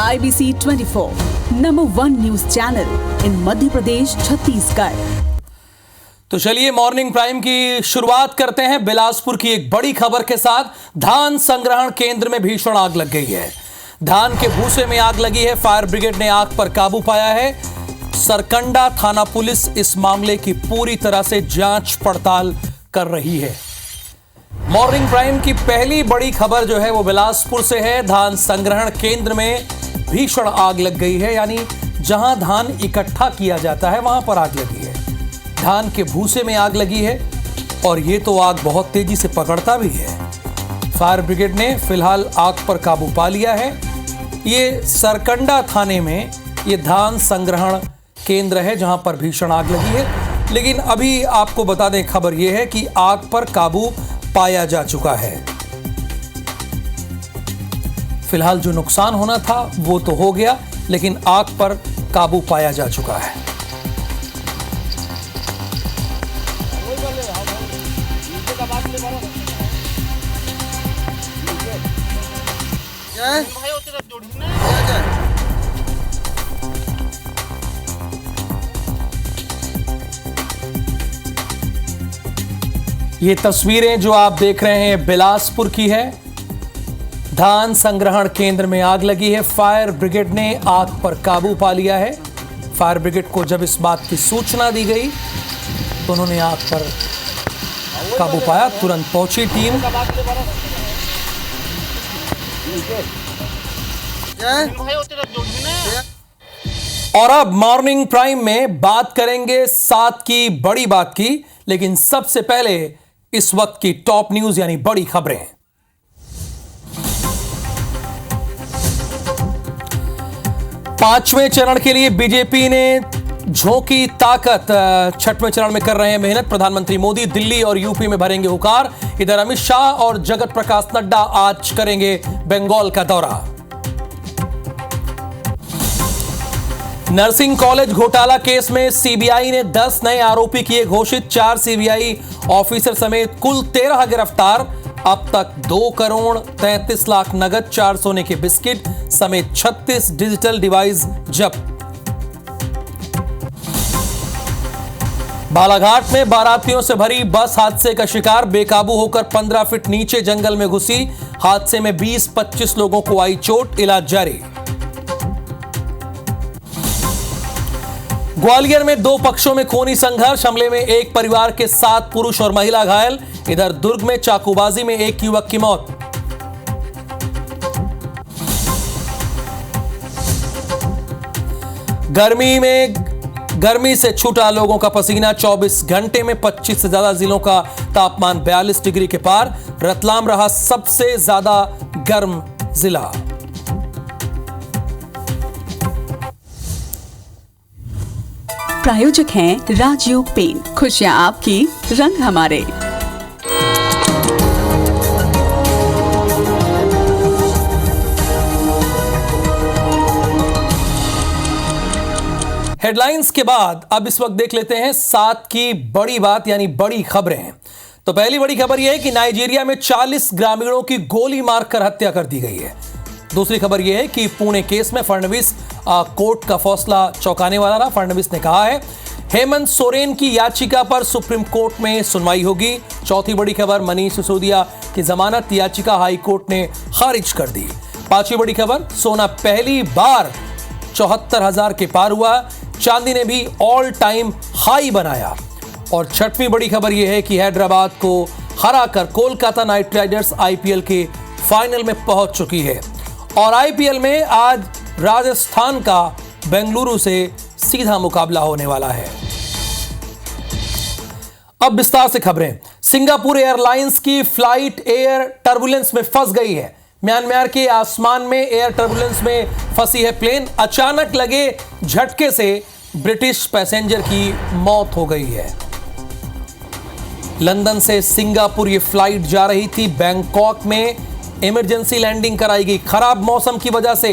IBC 24, number 1 news channel in Madhya Pradesh, Chhattisgarh. तो चलिए morning prime की शुरुआत करते हैं बिलासपुर की एक बड़ी खबर के साथ। धान संग्रहण केंद्र में भीषण आग लग गई है। धान के भूसे में आग लगी है। फायर ब्रिगेड ने आग पर काबू पाया है। सरकंडा थाना पुलिस इस मामले की पूरी तरह से जांच पड़ताल कर रही है। मॉर्निंग प्राइम की पहली बड़ी खबर जो है वो बिलासपुर से है। धान संग्रहण केंद्र में भीषण आग लग गई है, यानी जहां धान इकट्ठा किया जाता है वहां पर आग लगी है। धान के भूसे में आग लगी है और ये तो आग बहुत तेजी से पकड़ता भी है। फायर ब्रिगेड ने फिलहाल आग पर काबू पा लिया है। ये सरकंडा थाने में ये धान संग्रहण केंद्र है जहां पर भीषण आग लगी है। लेकिन अभी आपको बता दें, खबर यह है कि आग पर काबू पाया जा चुका है। फिलहाल जो नुकसान होना था वो तो हो गया, लेकिन आग पर काबू पाया जा चुका है। ये तस्वीरें जो आप देख रहे हैं बिलासपुर की है। धान संग्रहण केंद्र में आग लगी है। फायर ब्रिगेड ने आग पर काबू पा लिया है। फायर ब्रिगेड को जब इस बात की सूचना दी गई तो उन्होंने आग पर काबू पाया। तुरंत पहुंची टीम। और अब मॉर्निंग प्राइम में बात करेंगे साथ की बड़ी बात की, लेकिन सबसे पहले इस वक्त की टॉप न्यूज यानी बड़ी खबरें। पांचवें चरण के लिए बीजेपी ने झोंकी ताकत। छठवें चरण में कर रहे हैं मेहनत। प्रधानमंत्री मोदी दिल्ली और यूपी में भरेंगे हुकार। इधर अमित शाह और जगत प्रकाश नड्डा आज करेंगे बंगाल का दौरा। नर्सिंग कॉलेज घोटाला केस में सीबीआई ने 10 नए आरोपी किए घोषित। 4 सीबीआई ऑफिसर समेत कुल 13 गिरफ्तार। अब तक 2,33,00,000 नगद, 4 सोने के बिस्किट समेत 36 डिजिटल डिवाइस जब्त। बालाघाट में बारातियों से भरी बस हादसे का शिकार। बेकाबू होकर 15 फीट नीचे जंगल में घुसी। हादसे में 20-25 लोगों को आई चोट, इलाज जारी। ग्वालियर में 2 पक्षों में खूनी संघर्ष। हमले में एक परिवार के 7 पुरुष और महिला घायल। इधर दुर्ग में चाकूबाजी में एक युवक की मौत। गर्मी से छूटा लोगों का पसीना। 24 घंटे में 25 से ज्यादा जिलों का तापमान 42 डिग्री के पार। रतलाम रहा सबसे ज्यादा गर्म जिला। प्रायोजक हैं राजयोग पेन। खुशियां आपकी, रंग हमारे। हेडलाइंस के बाद अब इस वक्त देख लेते हैं साथ की बड़ी बात यानी बड़ी खबरें। तो पहली बड़ी खबर यह है कि नाइजीरिया में 40 ग्रामीणों की गोली मारकर हत्या कर दी गई है। दूसरी खबर यह है कि पुणे केस में फडणवीस कोर्ट का फैसला चौंकाने वाला रहा। फडणवीस ने कहा है हेमंत सोरेन की याचिका पर सुप्रीम कोर्ट में सुनवाई होगी। चौथी बड़ी खबर, मनीष सिसोदिया की जमानत याचिका हाई कोर्ट ने खारिज कर दी। पांचवी बड़ी खबर, सोना पहली बार 74,000 के पार हुआ। चांदी ने भी ऑल टाइम हाई बनाया। और छठवीं बड़ी खबर यह है कि हैदराबाद को हराकर कोलकाता नाइट राइडर्स आईपीएल के फाइनल में पहुंच चुकी है। और आईपीएल में आज राजस्थान का बेंगलुरु से सीधा मुकाबला होने वाला है। अब विस्तार से खबरें। सिंगापुर एयरलाइंस की फ्लाइट एयर टर्बुलेंस में फंस गई है। म्यांमार के आसमान में एयर टर्बुलेंस में फंसी है प्लेन। अचानक लगे झटके से ब्रिटिश पैसेंजर की मौत हो गई है। लंदन से सिंगापुर ये फ्लाइट जा रही थी। बैंकॉक में इमरजेंसी लैंडिंग कराई गई। खराब मौसम की वजह से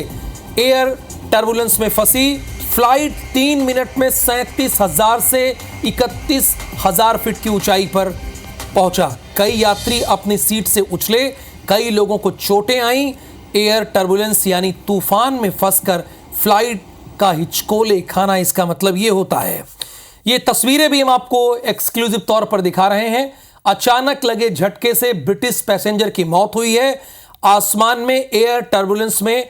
एयर टर्बुलेंस में फंसी फ्लाइट 3 मिनट में 37,000 से 31,000 फीट की ऊंचाई पर पहुंचा। कई यात्री अपनी सीट से उछले, कई लोगों को चोटें आईं, एयर टर्बुलेंस यानी तूफान में फंसकर फ्लाइट का हिचकोले खाना, इसका मतलब ये होता है। ये तस्वीरें भी हम आपको एक्सक्लूसिव तौर पर दिखा रहे हैं। अचानक लगे झटके से ब्रिटिश पैसेंजर की मौत हुई है। आसमान में एयर टर्बुलेंस में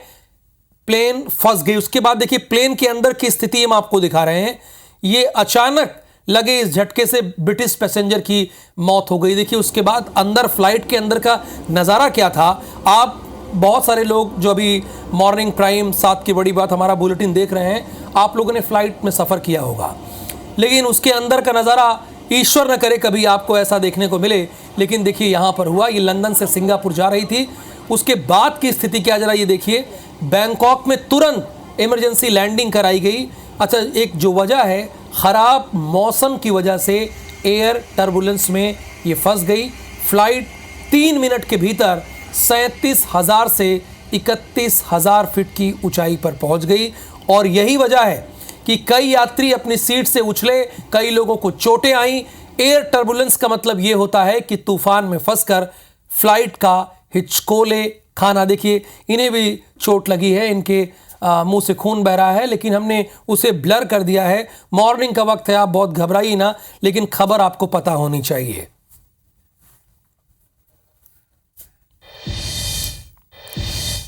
प्लेन फंस गई। उसके बाद देखिए प्लेन के अंदर की स्थिति हम आपको दिखा रहे हैं। ये अचानक लगे इस झटके से ब्रिटिश पैसेंजर की मौत हो गई। देखिए उसके बाद अंदर फ्लाइट के अंदर का नज़ारा क्या था। आप बहुत सारे लोग जो अभी मॉर्निंग प्राइम 7 की बड़ी बात हमारा बुलेटिन देख रहे हैं, आप लोगों ने फ्लाइट में सफ़र किया होगा, लेकिन उसके अंदर का नज़ारा ईश्वर न करे कभी आपको ऐसा देखने को मिले। लेकिन देखिए यहाँ पर हुआ। ये लंदन से सिंगापुर जा रही थी। उसके बाद की स्थिति क्या, जरा ये देखिए। बैंकॉक में तुरंत इमरजेंसी लैंडिंग कराई गई। अच्छा, एक जो वजह है ख़राब मौसम की वजह से एयर टर्बुलेंस में ये फंस गई। फ्लाइट 3 मिनट के भीतर 37,000 से 31,000 फीट की ऊंचाई पर पहुंच गई। और यही वजह है कि कई यात्री अपनी सीट से उछले, कई लोगों को चोटें आई। एयर टर्बुलेंस का मतलब ये होता है कि तूफान में फंसकर फ्लाइट का हिचकोले खाना। देखिए इन्हें भी चोट लगी है, इनके मुंह से खून बह रहा है, लेकिन हमने उसे ब्लर कर दिया है। मॉर्निंग का वक्त है, आप बहुत घबराइए ना, लेकिन खबर आपको पता होनी चाहिए।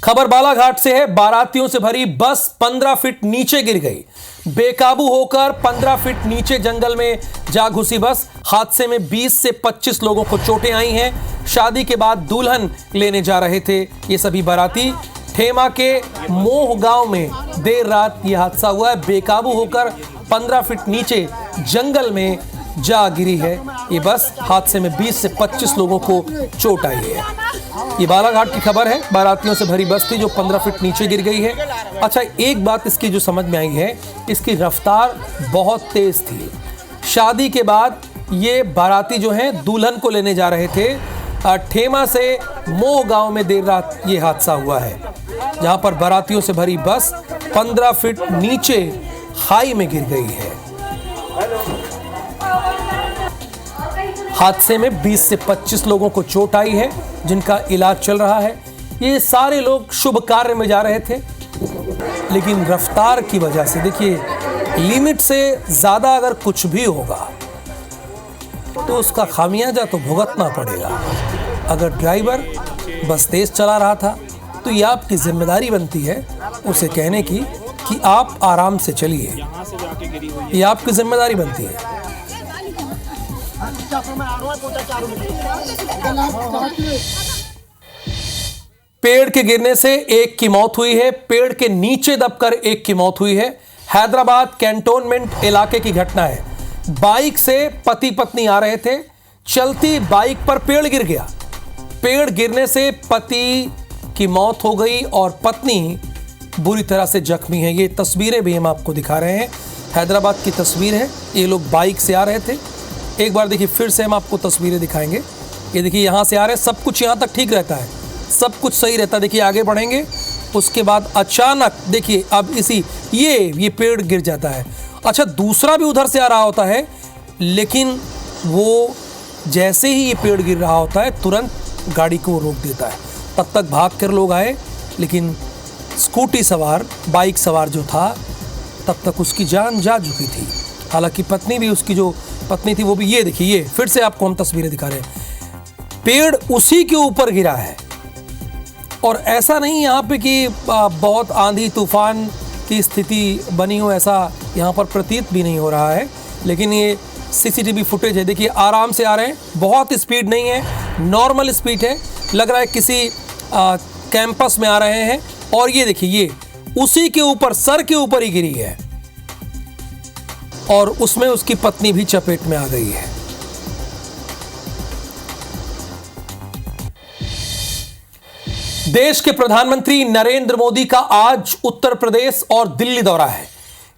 खबर बालाघाट से है। बारातियों से भरी बस 15 फीट नीचे गिर गई। बेकाबू होकर 15 फीट नीचे जंगल में जा घुसी बस। हादसे में 20 से 25 लोगों को चोटें आई हैं। शादी के बाद दुल्हन लेने जा रहे थे ये सभी बाराती। ठेमा के मोह गांव में देर रात ये हादसा हुआ है। बेकाबू होकर 15 फीट नीचे जंगल में जा गिरी है ये बस। हादसे में 20 से 25 लोगों को चोट आई है। ये बालाघाट की खबर है। बारातियों से भरी बस थी जो 15 फीट नीचे गिर गई है। अच्छा, एक बात इसकी जो समझ में आई है, इसकी रफ्तार बहुत तेज थी। शादी के बाद ये बाराती जो हैं दुल्हन को लेने जा रहे थे। ठेमा से मोह गांव में देर रात ये हादसा हुआ है, जहां पर बारातियों से भरी बस 15 फीट नीचे खाई में गिर गई है। हादसे में 20 से 25 लोगों को चोट आई है, जिनका इलाज चल रहा है। ये सारे लोग शुभ कार्य में जा रहे थे, लेकिन रफ्तार की वजह से, देखिए लिमिट से ज़्यादा अगर कुछ भी होगा तो उसका खामियाजा तो भुगतना पड़ेगा। अगर ड्राइवर बस तेज चला रहा था तो ये आपकी जिम्मेदारी बनती है उसे कहने की कि आप आराम से चलिए। ये आपकी जिम्मेदारी बनती है। पेड़ के गिरने से एक की मौत हुई है। पेड़ के नीचे दबकर एक की मौत हुई है। हैदराबाद कैंटोनमेंट इलाके की घटना है। बाइक से पति पत्नी आ रहे थे। चलती बाइक पर पेड़ गिर गया। पेड़ गिरने से पति की मौत हो गई और पत्नी बुरी तरह से जख्मी है। ये तस्वीरें भी हम आपको दिखा रहे हैं। हैदराबाद की तस्वीर है। ये लोग बाइक से आ रहे थे। एक बार देखिए, फिर से हम आपको तस्वीरें दिखाएंगे। ये देखिए, यहाँ से आ रहे हैं। सब कुछ यहाँ तक ठीक रहता है, सब कुछ सही रहता है। देखिए आगे बढ़ेंगे, उसके बाद अचानक देखिए अब ये पेड़ गिर जाता है। अच्छा, दूसरा भी उधर से आ रहा होता है, लेकिन वो जैसे ही ये पेड़ गिर रहा होता है तुरंत गाड़ी को रोक देता है। तब तक भाग कर लोग आए, लेकिन स्कूटी सवार, बाइक सवार जो था, तब तक उसकी जान जा चुकी थी। हालांकि पत्नी भी, उसकी जो पत्नी थी वो भी, ये देखिए, ये फिर से आपको हम तस्वीरें दिखा रहे हैं। पेड़ उसी के ऊपर गिरा है। और ऐसा नहीं यहाँ पे कि बहुत आंधी तूफान की स्थिति बनी हो, ऐसा यहाँ पर प्रतीत भी नहीं हो रहा है। लेकिन ये सीसीटीवी फुटेज है। देखिए आराम से आ रहे हैं, बहुत स्पीड नहीं है, नॉर्मल स्पीड है। लग रहा है किसी कैंपस में आ रहे हैं। और ये देखिए, ये उसी के ऊपर, सर के ऊपर ही गिरी है और उसमें उसकी पत्नी भी चपेट में आ गई है। देश के प्रधानमंत्री नरेंद्र मोदी का आज उत्तर प्रदेश और दिल्ली दौरा है।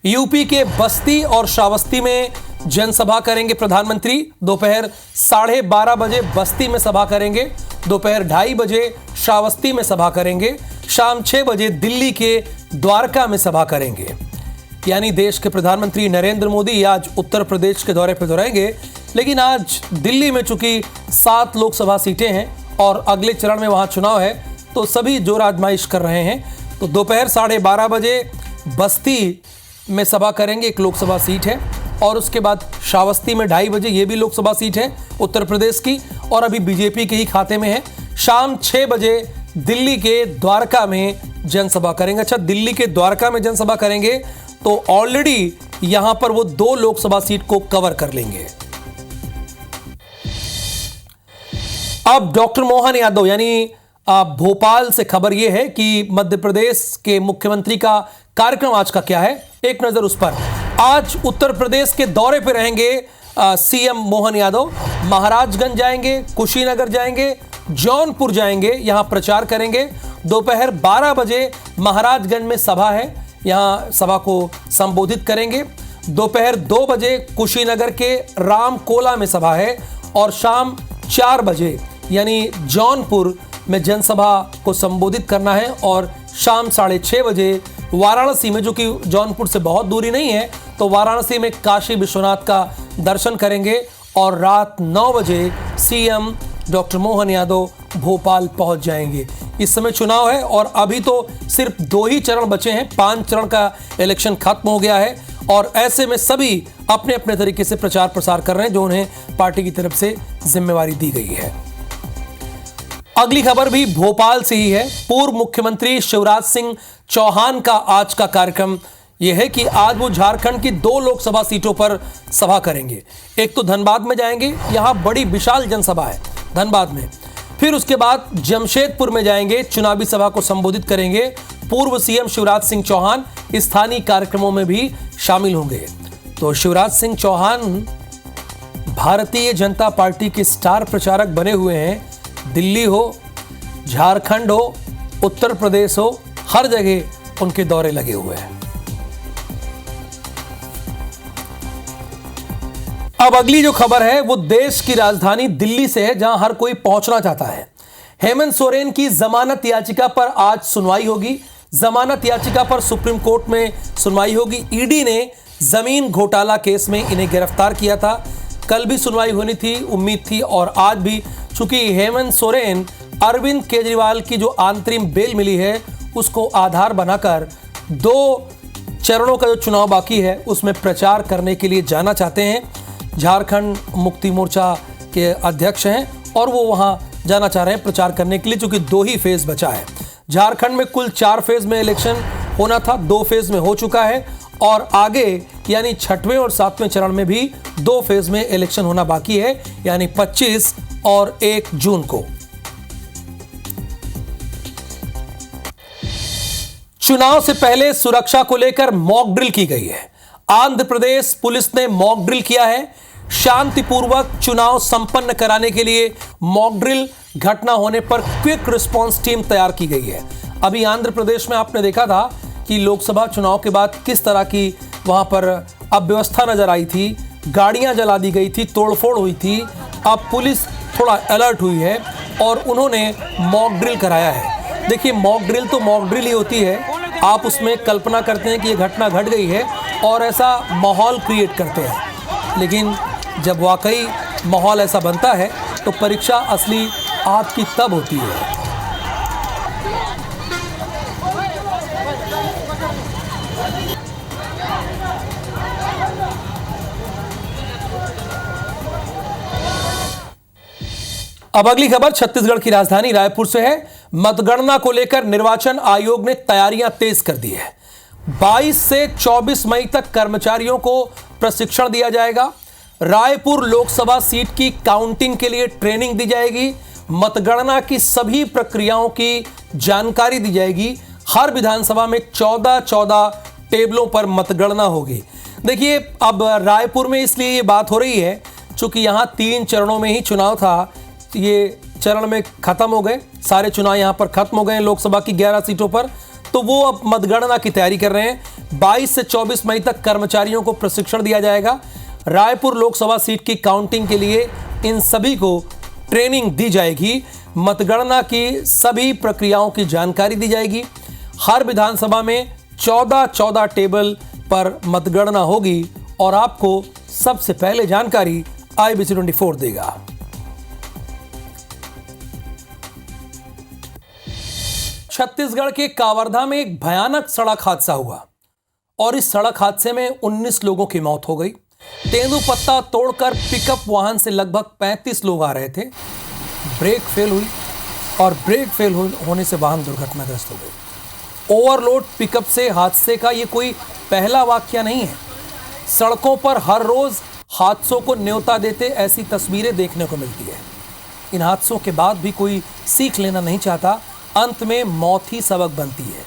यूपी के बस्ती और श्रावस्ती में जनसभा करेंगे प्रधानमंत्री। दोपहर 12:30 बजे बस्ती में सभा करेंगे। दोपहर 2:30 बजे श्रावस्ती में सभा करेंगे। शाम 6 बजे दिल्ली के द्वारका में सभा करेंगे। यानी देश के प्रधानमंत्री नरेंद्र मोदी आज उत्तर प्रदेश के दौरे पर रहेंगे, लेकिन आज दिल्ली में चूंकि 7 लोकसभा सीटें हैं और अगले चरण में वहां चुनाव है, तो सभी जोर आजमाइश कर रहे हैं। तो दोपहर 12:30 बजे बस्ती में सभा करेंगे, एक लोकसभा सीट है, और उसके बाद श्रावस्ती में 2:30 बजे, ये भी लोकसभा सीट है उत्तर प्रदेश की, और अभी बीजेपी के ही खाते में है। शाम 6 बजे दिल्ली के द्वारका में जनसभा करेंगे। अच्छा, दिल्ली के द्वारका में जनसभा करेंगे तो ऑलरेडी यहां पर वो 2 लोकसभा सीट को कवर कर लेंगे। अब डॉक्टर मोहन यादव यानी भोपाल से खबर यह है कि मध्य प्रदेश के मुख्यमंत्री का कार्यक्रम आज का क्या है, एक नजर उस पर। आज उत्तर प्रदेश के दौरे पर रहेंगे सीएम मोहन यादव। महाराजगंज जाएंगे, कुशीनगर जाएंगे, जौनपुर जाएंगे, यहां प्रचार करेंगे। दोपहर 12 बजे महाराजगंज में सभा है, यहां सभा को संबोधित करेंगे। दोपहर 2 बजे कुशीनगर के रामकोला में सभा है, और शाम 4 बजे यानी जौनपुर में जनसभा को संबोधित करना है, और शाम 6:30 बजे वाराणसी में, जो कि जौनपुर से बहुत दूरी नहीं है, तो वाराणसी में काशी विश्वनाथ का दर्शन करेंगे, और रात 9 बजे सीएम डॉक्टर मोहन यादव भोपाल पहुंच जाएंगे। इस समय चुनाव है और अभी तो सिर्फ 2 ही चरण बचे हैं, 5 चरण का इलेक्शन खत्म हो गया है, और ऐसे में सभी अपने अपने तरीके से प्रचार प्रसार कर रहे हैं जो उन्हें पार्टी की तरफ से जिम्मेवारी दी गई है। अगली खबर भी भोपाल से ही है। पूर्व मुख्यमंत्री शिवराज सिंह चौहान का आज का कार्यक्रम यह है कि आज वो झारखंड की 2 लोकसभा सीटों पर सभा करेंगे। एक तो धनबाद में जाएंगे, यहां बड़ी विशाल जनसभा है धनबाद में। फिर उसके बाद जमशेदपुर में जाएंगे, चुनावी सभा को संबोधित करेंगे। पूर्व सीएम शिवराज सिंह चौहान स्थानीय कार्यक्रमों में भी शामिल होंगे। तो शिवराज सिंह चौहान भारतीय जनता पार्टी के स्टार प्रचारक बने हुए हैं। दिल्ली हो, झारखंड हो, उत्तर प्रदेश हो, हर जगह उनके दौरे लगे हुए हैं। अब अगली जो खबर है वो देश की राजधानी दिल्ली से है, जहां हर कोई पहुंचना चाहता है। हेमंत सोरेन की जमानत याचिका पर आज सुनवाई होगी। जमानत याचिका पर सुप्रीम कोर्ट में सुनवाई होगी। ईडी ने जमीन घोटाला केस में इन्हें गिरफ्तार किया था। कल भी सुनवाई होनी थी, उम्मीद थी, और आज भी। चूंकि हेमंत सोरेन अरविंद केजरीवाल की जो अंतरिम बेल मिली है उसको आधार बनाकर 2 चरणों का जो चुनाव बाकी है उसमें प्रचार करने के लिए जाना चाहते हैं। झारखंड मुक्ति मोर्चा के अध्यक्ष हैं और वो वहां जाना चाह रहे हैं प्रचार करने के लिए, चूंकि 2 ही फेज बचा है। झारखंड में कुल 4 फेज में इलेक्शन होना था, 2 फेज में हो चुका है, और आगे यानी 6वें और 7वें चरण में भी 2 फेज में इलेक्शन होना बाकी है, यानी 25 और 1 जून को। चुनाव से पहले सुरक्षा को लेकर मॉक ड्रिल की गई है। आंध्र प्रदेश पुलिस ने मॉक ड्रिल किया है। शांतिपूर्वक चुनाव संपन्न कराने के लिए मॉक ड्रिल, घटना होने पर क्विक रिस्पांस टीम तैयार की गई है। अभी आंध्र प्रदेश में आपने देखा था कि लोकसभा चुनाव के बाद किस तरह की वहां पर अव्यवस्था नजर आई थी, गाड़ियां जला दी गई थी, तोड़फोड़ हुई थी। अब पुलिस थोड़ा अलर्ट हुई है और उन्होंने मॉक ड्रिल कराया है। देखिए, मॉक ड्रिल तो मॉक ड्रिल ही होती है, आप उसमें कल्पना करते हैं कि ये घटना घट गई है और ऐसा माहौल क्रिएट करते हैं, लेकिन जब वाकई माहौल ऐसा बनता है तो परीक्षा असली आपकी तब होती है। अब अगली खबर छत्तीसगढ़ की राजधानी रायपुर से है। मतगणना को लेकर निर्वाचन आयोग ने तैयारियां तेज कर दी है। 22 से 24 मई तक कर्मचारियों को प्रशिक्षण दिया जाएगा। रायपुर लोकसभा सीट की काउंटिंग के लिए ट्रेनिंग दी जाएगी। मतगणना की सभी प्रक्रियाओं की जानकारी दी जाएगी। हर विधानसभा में 14 टेबलों पर मतगणना होगी। देखिए, अब रायपुर में इसलिए ये बात हो रही है क्योंकि यहां 3 चरणों में ही चुनाव था, ये चरण में खत्म हो गए, सारे चुनाव यहां पर खत्म हो गए लोकसभा की 11 सीटों पर, तो वो अब मतगणना की तैयारी कर रहे हैं। 22 से 24 मई तक कर्मचारियों को प्रशिक्षण दिया जाएगा। रायपुर लोकसभा सीट की काउंटिंग के लिए इन सभी को ट्रेनिंग दी जाएगी। मतगणना की सभी प्रक्रियाओं की जानकारी दी जाएगी। हर विधानसभा में 14 टेबल पर मतगणना होगी और आपको सबसे पहले जानकारी IBC 24 देगा। छत्तीसगढ़ के कावरधा में एक भयानक सड़क हादसा हुआ और इस सड़क हादसे में 19 लोगों की मौत हो गई। तेंदूपत्ता तोड़कर पिकअप वाहन से लगभग 35 लोग आ रहे थे। ब्रेक फेल हुई और ब्रेक फेल होने से वाहन दुर्घटनाग्रस्त हो गई। ओवरलोड पिकअप से हादसे का ये कोई पहला वाकया नहीं है। सड़कों पर हर रोज हादसों को न्योता देते ऐसी तस्वीरें देखने को मिलती है। इन हादसों के बाद भी कोई सीख लेना नहीं चाहता, अंत में मौत ही सबक बनती है।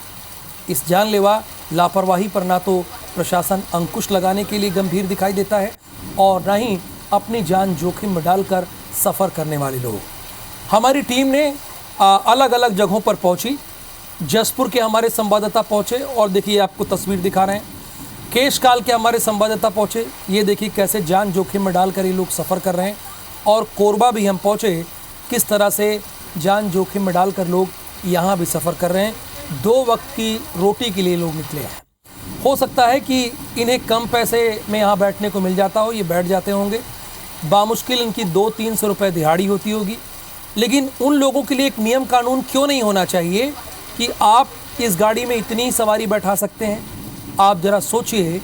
इस जानलेवा लापरवाही पर ना तो प्रशासन अंकुश लगाने के लिए गंभीर दिखाई देता है और ना ही अपनी जान जोखिम में डालकर सफ़र करने वाले लोग। हमारी टीम ने अलग अलग जगहों पर पहुंची। जसपुर के हमारे संवाददाता पहुंचे और देखिए आपको तस्वीर दिखा रहे हैं। केशकाल के हमारे संवाददाता पहुंचे, ये देखिए कैसे जान जोखिम में डालकर ये लोग सफ़र कर रहे हैं। और कोरबा भी हम पहुंचे, किस तरह से जान जोखिम में डालकर लोग यहाँ भी सफ़र कर रहे हैं। 2 वक्त की रोटी के लिए लोग निकले हैं। हो सकता है कि इन्हें कम पैसे में यहाँ बैठने को मिल जाता हो, ये बैठ जाते होंगे। बामुश्किल इनकी 200-300 रुपये दिहाड़ी होती होगी। लेकिन उन लोगों के लिए एक नियम कानून क्यों नहीं होना चाहिए कि आप इस गाड़ी में इतनी सवारी बैठा सकते हैं। आप ज़रा सोचिए,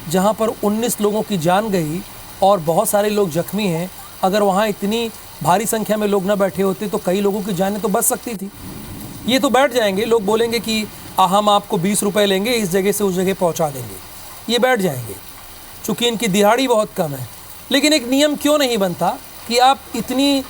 जहाँ पर 19 लोगों की जान गई और बहुत सारे लोग जख्मी हैं, अगर वहाँ इतनी भारी संख्या में लोग ना बैठे होते तो कई लोगों की जानें तो बच सकती थी। ये तो बैठ जाएंगे, लोग बोलेंगे कि हम आपको 20 रुपये लेंगे, इस जगह से उस जगह पहुँचा देंगे, ये बैठ जाएंगे चूँकि इनकी दिहाड़ी बहुत कम है। लेकिन एक नियम क्यों नहीं बनता कि आप इतनी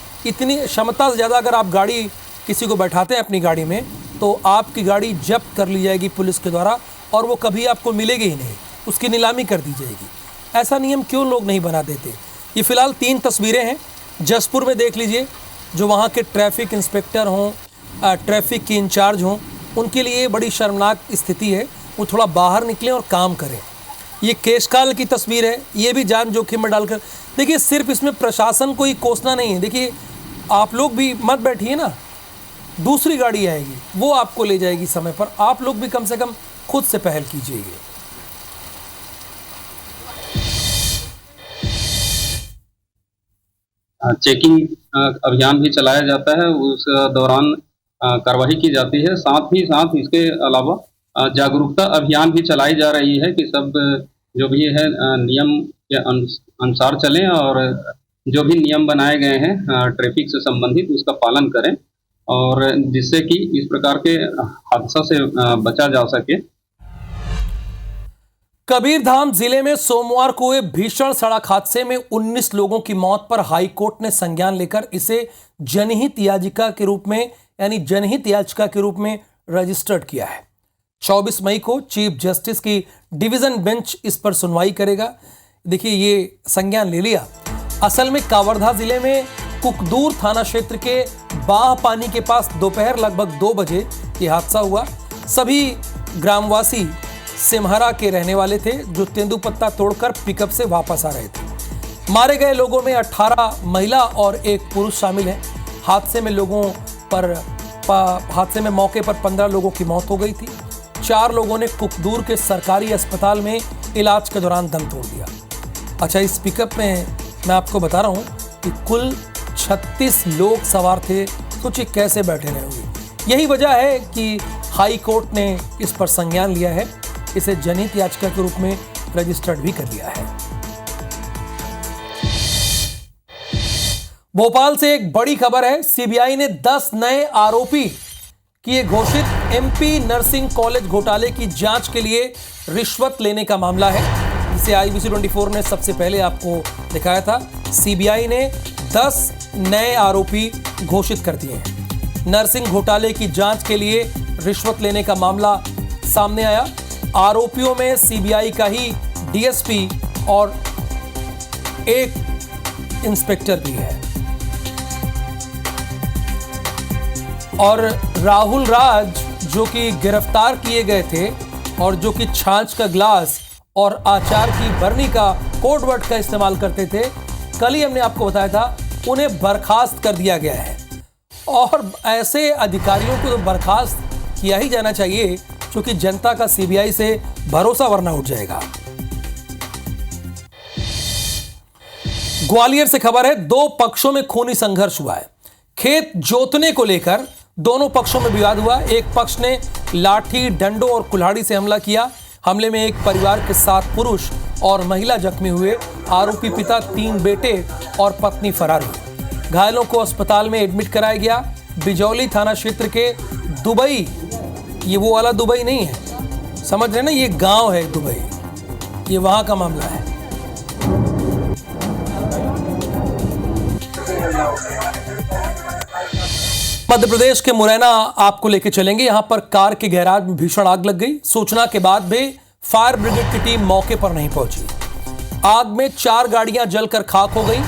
क्षमता से ज़्यादा अगर आप गाड़ी किसी को बैठाते हैं अपनी गाड़ी में तो आपकी गाड़ी जब्त कर ली जाएगी पुलिस के द्वारा और वो कभी आपको मिलेगी ही नहीं, उसकी नीलामी कर दी जाएगी। ऐसा नियम क्यों लोग नहीं बना देते। ये फ़िलहाल 3 तस्वीरें हैं। जसपुर में देख लीजिए, जो वहाँ के ट्रैफिक इंस्पेक्टर हों, ट्रैफिक के इंचार्ज हों, उनके लिए बड़ी शर्मनाक स्थिति है। वो थोड़ा बाहर निकलें और काम करें। ये केशकाल की तस्वीर है, ये भी जान जोखिम में डालकर। देखिए, सिर्फ इसमें प्रशासन को ही कोसना नहीं है। देखिए, आप लोग भी मत बैठिए ना, दूसरी गाड़ी आएगी वो आपको ले जाएगी समय पर। आप लोग भी कम से कम खुद से पहल कीजिएगा। चेकिंग अभियान भी चलाया जाता है, उस दौरान कार्रवाई की जाती है। साथ ही साथ इसके अलावा जागरूकता अभियान भी चलाई जा रही है कि सब जो भी है नियम के अनुसार चलें और जो भी नियम बनाए गए हैं ट्रैफिक से संबंधित उसका पालन करें और जिससे कि इस प्रकार के हादसा से बचा जा सके। कबीरधाम जिले में सोमवार को हुए भीषण सड़क हादसे में 19 लोगों की मौत पर हाईकोर्ट ने संज्ञान लेकर इसे जनहित याचिका के रूप में रजिस्टर्ड किया है। 24 मई को चीफ जस्टिस की डिवीजन बेंच इस पर सुनवाई करेगा। देखिए, ये संज्ञान ले लिया। असल में कावरधा जिले में कुकदूर थाना क्षेत्र के बाह पानी के पास दोपहर लगभग 2 बजे ये हादसा हुआ। सभी ग्रामवासी सिमहरा के रहने वाले थे जो तेंदूपत्ता तोड़कर पिकअप से वापस आ रहे थे। मारे गए लोगों में 18 महिला और 1 पुरुष शामिल हैं। हादसे में मौके पर 15 लोगों की मौत हो गई थी। 4 लोगों ने कुकदूर के सरकारी अस्पताल में इलाज के दौरान दम तोड़ दिया। अच्छा, इस पिकअप में मैं आपको बता रहा हूँ कि कुल 36 लोग सवार थे। सोचिए कैसे बैठे रहे होंगे। यही वजह है कि हाई कोर्ट ने इस पर संज्ञान लिया है। इसे जनहित याचिका के रूप में रजिस्टर्ड भी कर लिया है। भोपाल से एक बड़ी खबर है। सीबीआई ने 10 नए आरोपी किए घोषित। एमपी नर्सिंग कॉलेज घोटाले की जांच के लिए रिश्वत लेने का मामला है, जिसे IBC 24 ने सबसे पहले आपको दिखाया था। सीबीआई ने 10 नए आरोपी घोषित कर दिए हैं। नर्सिंग घोटाले की जांच के लिए रिश्वत लेने का मामला सामने आया। आरोपियों में सीबीआई का ही डीएसपी और एक इंस्पेक्टर भी है। और राहुल राज जो कि गिरफ्तार किए गए थे और जो कि छाछ का गिलास और अचार की बरनी का कोड वर्ड का इस्तेमाल करते थे, कल ही हमने आपको बताया था, उन्हें बर्खास्त कर दिया गया है। और ऐसे अधिकारियों को तो बर्खास्त किया ही जाना चाहिए क्योंकि जनता का सीबीआई से भरोसा वरना उठ जाएगा। ग्वालियर से खबर है, 2 पक्षों में खूनी संघर्ष हुआ है। खेत जोतने को लेकर दोनों पक्षों में विवाद हुआ। एक पक्ष ने लाठी, डंडों और कुल्हाड़ी से हमला किया। हमले में एक परिवार के 7 पुरुष और महिला जख्मी हुए। आरोपी पिता, 3 बेटे और पत्नी फरार हुए। घायलों को अस्पताल में एडमिट कराया गया। बिजौली थाना क्षेत्र के दुबई, ये वो वाला दुबई नहीं है, समझ रहे ना, ये गांव है दुबई, ये वहां का मामला है। मध्य प्रदेश के मुरैना आपको लेके चलेंगे। यहां पर कार के गैराज में भीषण आग लग गई। सूचना के बाद भी फायर ब्रिगेड की टीम मौके पर नहीं पहुंची। आग में 4 गाड़ियां जलकर खाक हो गई।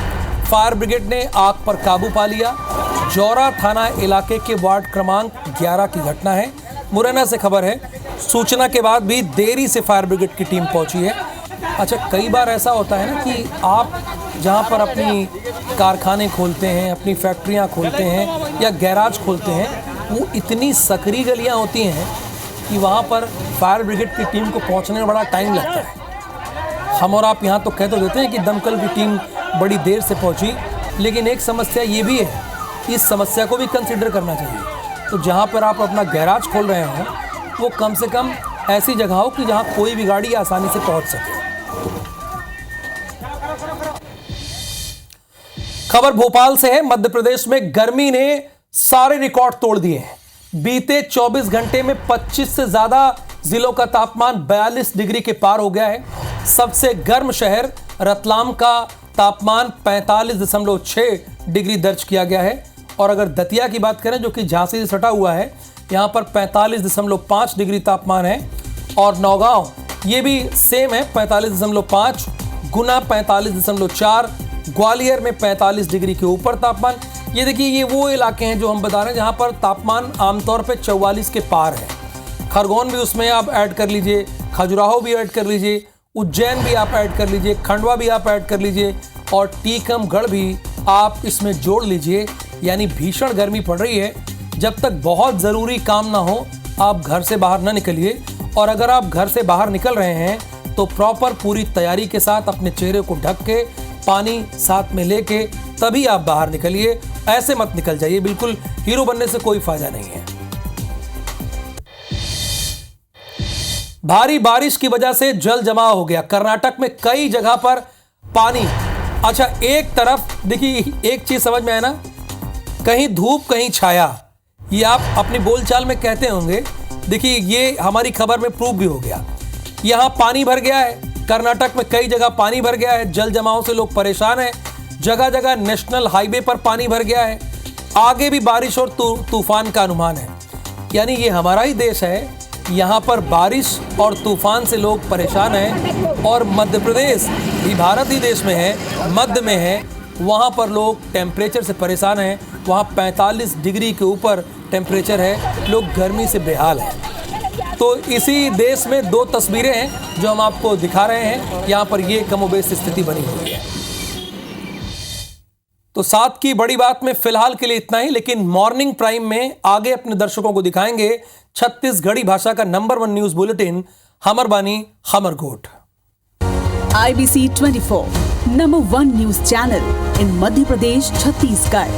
फायर ब्रिगेड ने आग पर काबू पा लिया। जौरा थाना इलाके के वार्ड क्रमांक 11 की घटना है। मुरैना से खबर है, सूचना के बाद भी देरी से फायर ब्रिगेड की टीम पहुंची है। अच्छा, कई बार ऐसा होता है ना कि आप जहां पर अपनी कारखाने खोलते हैं, अपनी फैक्ट्रियां खोलते हैं या गैराज खोलते हैं, वो इतनी सकरी गलियां होती हैं कि वहां पर फायर ब्रिगेड की टीम को पहुंचने में बड़ा टाइम लगता है। हम और आप यहां तो कह तो देते हैं कि दमकल की टीम बड़ी देर से पहुंची, लेकिन एक समस्या ये भी है, इस समस्या को भी कंसिडर करना चाहिए। तो जहां पर आप अपना गैराज खोल रहे हो, वो कम से कम ऐसी जगह हो कि जहां कोई भी गाड़ी आसानी से पहुंच सके। खबर भोपाल से है। मध्य प्रदेश में गर्मी ने सारे रिकॉर्ड तोड़ दिए हैं। बीते 24 घंटे में 25 से ज्यादा जिलों का तापमान 42 डिग्री के पार हो गया है। सबसे गर्म शहर रतलाम का तापमान 45.6 डिग्री दर्ज किया गया है। और अगर दतिया की बात करें, जो कि झांसी से सटा हुआ है, यहां पर 45.5 डिग्री तापमान है। और नौगांव ये भी सेम है, 45.5, गुना 45.4, ग्वालियर में 45 डिग्री के ऊपर तापमान। ये देखिए, ये वो इलाके हैं जो हम बता रहे हैं जहां पर तापमान आमतौर पे 44 के पार है। खरगोन भी उसमें आप ऐड कर लीजिए, खजुराहो भी ऐड कर लीजिए, उज्जैन भी आप ऐड कर लीजिए, खंडवा भी आप ऐड कर लीजिए और टीकमगढ़ भी आप इसमें जोड़ लीजिए। यानी भीषण गर्मी पड़ रही है। जब तक बहुत ज़रूरी काम ना हो, आप घर से बाहर ना निकलिए। और अगर आप घर से बाहर निकल रहे हैं तो प्रॉपर पूरी तैयारी के साथ अपने चेहरे को ढक के, पानी साथ में लेके तभी आप बाहर निकलिए। ऐसे मत निकल जाइए, बिल्कुल हीरो बनने से कोई फायदा नहीं है। भारी बारिश की वजह से जल जमाव हो गया। कर्नाटक में कई जगह पर पानी। अच्छा, एक तरफ देखिए, एक चीज समझ में आया ना, कहीं धूप कहीं छाया, ये आप अपनी बोलचाल में कहते होंगे। देखिए, ये हमारी खबर में प्रूव भी हो गया। यहां पानी भर गया है। कर्नाटक में कई जगह पानी भर गया है। जल जमाव से लोग परेशान हैं। जगह जगह नेशनल हाईवे पर पानी भर गया है। आगे भी बारिश और तूफान का अनुमान है। यानी ये हमारा ही देश है, यहाँ पर बारिश और तूफान से लोग परेशान हैं। और मध्य प्रदेश भी भारत ही देश में है, मध्य में है, वहाँ पर लोग टेम्परेचर से परेशान हैं। वहाँ 45 डिग्री के ऊपर टेम्परेचर है, लोग गर्मी से बेहाल हैं। तो इसी देश में 2 तस्वीरें हैं जो हम आपको दिखा रहे हैं। यहाँ पर ये कमोबेश स्थिति बनी हुई है। तो साथ की बड़ी बात में फिलहाल के लिए इतना ही, लेकिन मॉर्निंग प्राइम में आगे अपने दर्शकों को दिखाएंगे छत्तीसगढ़ी भाषा का नंबर 1 न्यूज बुलेटिन हमर बानी हमर गोठ। IBC 24 number 1 news channel in Madhya Pradesh, Chhattisgarh.